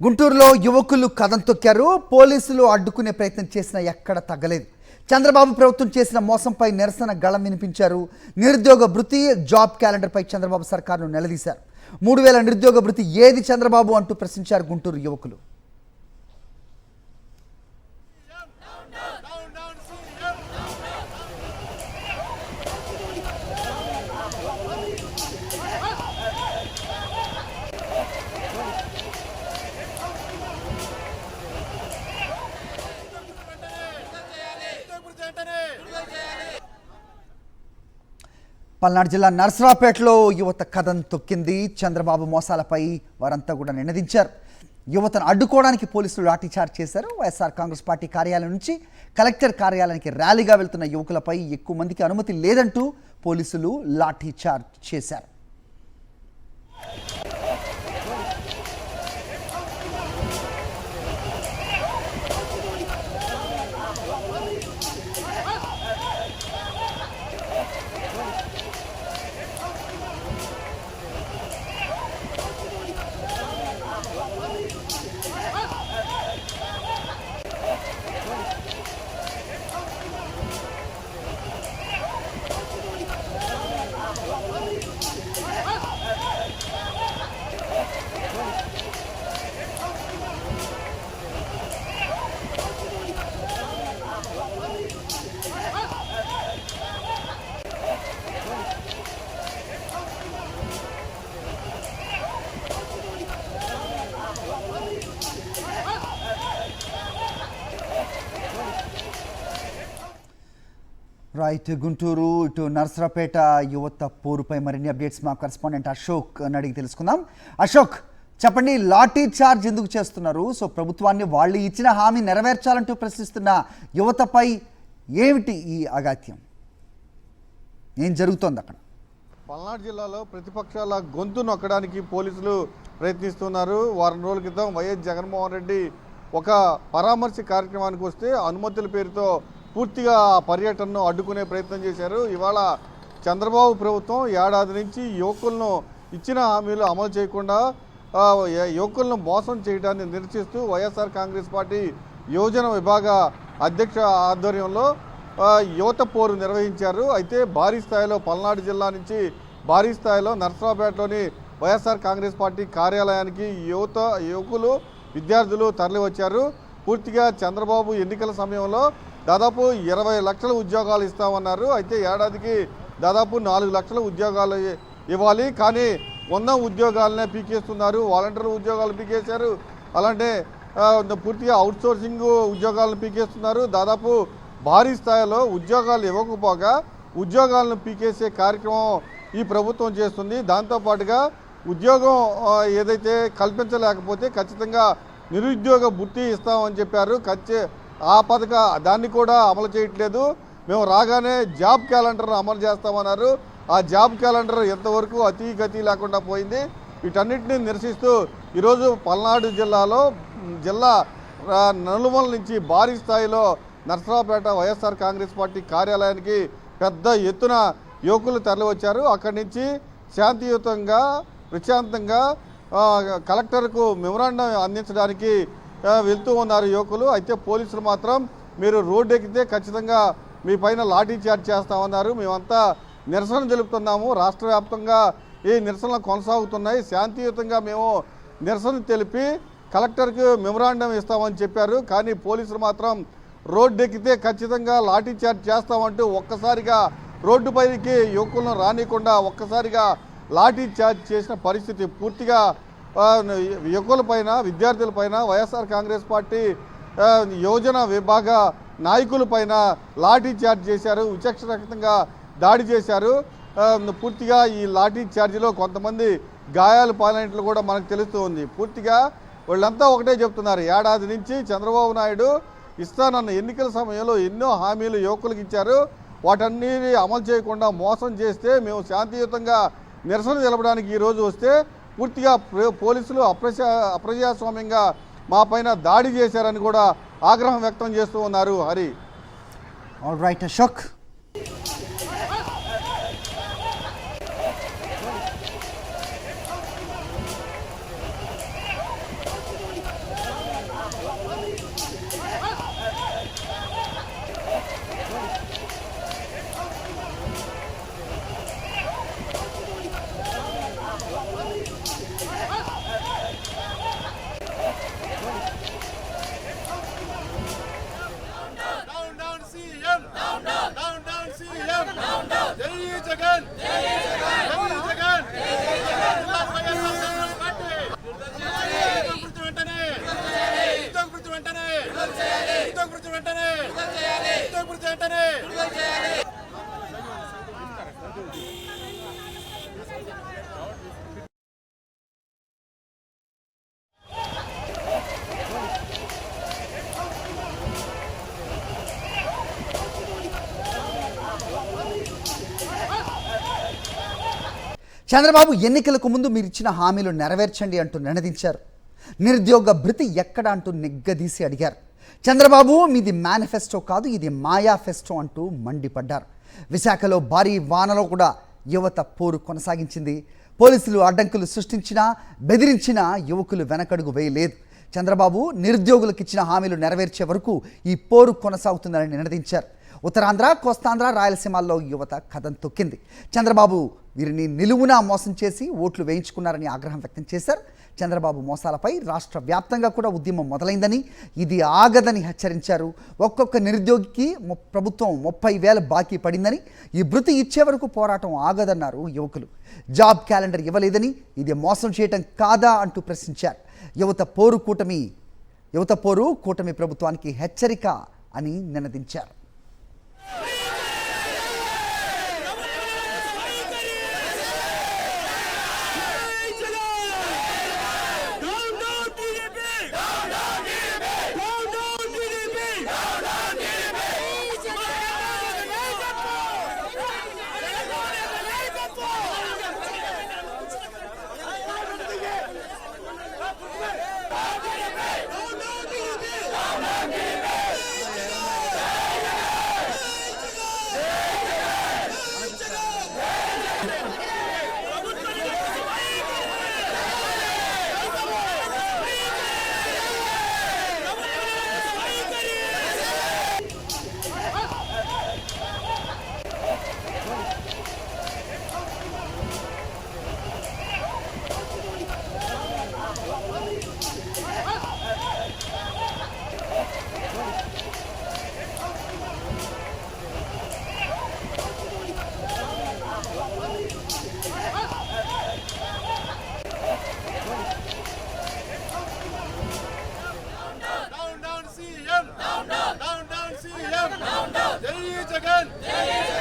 గుంటూరులో యువకులు కదం తొక్కారు. పోలీసులు అడ్డుకునే ప్రయత్నం చేసినా ఎక్కడ తగ్గలేదు. చంద్రబాబు ప్రభుత్వం చేసిన మోసంపై నిరసన గళం వినిపించారు. నిరుద్యోగ భృతి, జాబ్ క్యాలెండర్పై చంద్రబాబు సర్కారును నిలదీశారు. 3000 నిరుద్యోగ భృతి ఏది చంద్రబాబు అంటూ ప్రశ్నించారు గుంటూరు యువకులు. పల్నాడు జిల్లా నర్సరావుపేటలో యువత కదం తొక్కింది. చంద్రబాబు మోసాలపై వారంతా కూడా నినదించారు. యువతను అడ్డుకోవడానికి పోలీసులు లాఠీచార్జ్ చేశారు. వైఎస్ఆర్ కాంగ్రెస్ పార్టీ కార్యాలయం నుంచి కలెక్టర్ కార్యాలయానికి ర్యాలీగా వెళ్తున్న యువకులపై ఎక్కువ మందికి అనుమతి లేదంటూ పోలీసులు లాఠీచార్జ్ చేశారు. రైట్, గుంటూరు ఇటు నర్సరావుపేట యువత పోరుపై మరిన్ని అప్డేట్స్ మా కరెస్పాండెంట్ అశోక్ అడిగి తెలుసుకుందాం. అశోక్, చెప్పండి, లాఠీ చార్జ్ ఎందుకు చేస్తున్నారు? సో ప్రభుత్వాన్ని వాళ్ళు ఇచ్చిన హామీ నెరవేర్చాలంటూ ప్రశ్నిస్తున్న యువతపై ఏమిటి ఈ అగాత్యం? ఏం జరుగుతోంది అక్కడ? పల్నాడు జిల్లాలో ప్రతిపక్షాల గొంతు నొక్కడానికి పోలీసులు ప్రయత్నిస్తున్నారు. వారం రోజుల క్రితం వైఎస్ జగన్మోహన్ రెడ్డి ఒక పరామర్శ కార్యక్రమానికి వస్తే అనుమతుల పేరుతో పూర్తిగా ఆ పర్యటనను అడ్డుకునే ప్రయత్నం చేశారు. ఇవాళ చంద్రబాబు ప్రభుత్వం ఏడాది నుంచి యువకులను ఇచ్చిన హామీలు అమలు చేయకుండా యువకులను మోసం చేయడాన్ని నిరసిస్తూ వైఎస్ఆర్ కాంగ్రెస్ పార్టీ యువజన విభాగ అధ్యక్ష ఆధ్వర్యంలో యువత పోరు నిర్వహించారు. అయితే భారీ స్థాయిలో పల్నాడు జిల్లా నుంచి భారీ స్థాయిలో నర్సరావుపేటలోని వైఎస్ఆర్ కాంగ్రెస్ పార్టీ కార్యాలయానికి యువకులు విద్యార్థులు తరలివచ్చారు. పూర్తిగా చంద్రబాబు ఎన్నికల సమయంలో దాదాపు 20 లక్షల ఉద్యోగాలు ఇస్తామన్నారు. అయితే ఏడాదికి దాదాపు 4 లక్షల ఉద్యోగాలు ఇవ్వాలి, కానీ 100 ఉద్యోగాలనే పీకేస్తున్నారు. వాలంటీర్ ఉద్యోగాలు పీకేశారు. అలాంటి పూర్తిగా అవుట్సోర్సింగ్ ఉద్యోగాలను పీకేస్తున్నారు. దాదాపు భారీ స్థాయిలో ఉద్యోగాలు ఇవ్వకపోగా ఉద్యోగాలను పీకేసే కార్యక్రమం ఈ ప్రభుత్వం చేస్తుంది. దాంతోపాటుగా ఉద్యోగం ఏదైతే కల్పించలేకపోతే ఖచ్చితంగా నిరుద్యోగ భృతి ఇస్తామని చెప్పారు. ఆ దాన్ని కూడా అమలు చేయట్లేదు. మేము రాగానే జాబ్ క్యాలెండర్ అమలు చేస్తామన్నారు. ఆ జాబ్ క్యాలెండర్ ఎంతవరకు అతీగతి లేకుండా పోయింది. వీటన్నిటిని నిరసిస్తూ ఈరోజు పల్నాడు జిల్లా నలుమూల నుంచి భారీ స్థాయిలో నర్సరావుపేట వైఎస్ఆర్ కాంగ్రెస్ పార్టీ కార్యాలయానికి పెద్ద ఎత్తున యువకులు తరలివచ్చారు. అక్కడి నుంచి శాంతియుతంగా ప్రశాంతంగా కలెక్టర్కు మెమరాండం అందించడానికి వెళ్తూ ఉన్నారు యువకులు. అయితే పోలీసులు మాత్రం మీరు రోడ్డు ఎక్కితే ఖచ్చితంగా మీ పైన లాఠీ చార్జ్ చేస్తామన్నారు. మేమంతా నిరసన తెలుపుతున్నాము. రాష్ట్ర వ్యాప్తంగా ఈ నిరసనలు కొనసాగుతున్నాయి. శాంతియుతంగా మేము నిరసన తెలిపి కలెక్టర్కి మెమరాండం ఇస్తామని చెప్పారు. కానీ పోలీసులు మాత్రం రోడ్డు ఎక్కితే ఖచ్చితంగా లాఠీ చార్జ్ చేస్తామంటూ ఒక్కసారిగా రోడ్డుపైకి యువకులను రానికుండా ఒక్కసారిగా లాఠీ చార్జ్ చేసిన పరిస్థితి. పూర్తిగా యువకులపైన విద్యార్థులపైన వైఎస్ఆర్ కాంగ్రెస్ పార్టీ యువజన విభాగ నాయకులపైన లాఠీ చార్జ్ చేశారు. విచక్షణరహితంగా దాడి చేశారు. పూర్తిగా ఈ లాఠీ చార్జీలో కొంతమంది గాయాలు పాలైనట్లు కూడా మనకు తెలుస్తూ ఉంది. పూర్తిగా వాళ్ళంతా ఒకటే చెప్తున్నారు, ఏడాది నుంచి చంద్రబాబు నాయుడు ఇస్తానన్న ఎన్నికల సమయంలో ఎన్నో హామీలు యువకులకు ఇచ్చారు. వాటన్నిటిని అమలు చేయకుండా మోసం చేస్తే మేము శాంతియుతంగా నిరసన తెలపడానికి ఈరోజు వస్తే పూర్తిగా పోలీసులు అప్రజాస్వామ్యంగా మా పైన దాడి చేశారని కూడా ఆగ్రహం వ్యక్తం చేస్తూ ఉన్నారు. హరి. All right Ashok. వెంటనే వెంటనే చంద్రబాబు ఎన్నికలకు ముందు మీరు ఇచ్చిన హామీలు నెరవేర్చండి అంటూ నినదించారు. నిరుద్యోగ భృతి ఎక్కడ అంటూ నిగ్గదీసి అడిగారు. చంద్రబాబు మీది మేనిఫెస్టో కాదు, ఇది మాయాఫెస్టో అంటూ మండిపడ్డారు. విశాఖలో భారీ వానలో కూడా యువత పోరు కొనసాగించింది. పోలీసులు అడ్డంకులు సృష్టించినా బెదిరించినా యువకులు వెనకడుగు వేయలేదు. చంద్రబాబు నిరుద్యోగులకు ఇచ్చిన హామీలు నెరవేర్చే వరకు ఈ పోరు కొనసాగుతుందని నినదించారు. ఉత్తరాంధ్ర, కోస్తాంధ్ర, రాయలసీమల్లో యువత కథం తొక్కింది. చంద్రబాబు వీరిని నిలువునా మోసం చేసి ఓట్లు వేయించుకున్నారని ఆగ్రహం వ్యక్తం చేశారు. చంద్రబాబు మోసాలపై రాష్ట్ర వ్యాప్తంగా కూడా ఉద్యమం మొదలైందని, ఇది ఆగదని హెచ్చరించారు. ఒక్కొక్క నిరుద్యోగికి ప్రభుత్వం 30,000 బాకీ పడిందని, ఈ భృతి ఇచ్చే వరకు పోరాటం ఆగదన్నారు యువకులు. జాబ్ క్యాలెండర్ ఇవ్వలేదని, ఇది మోసం చేయటం కాదా అంటూ ప్రశ్నించారు. యువత పోరు కూటమి ప్రభుత్వానికి హెచ్చరిక అని నినదించారు. Down, CM! Down, CM! Jai Jagan!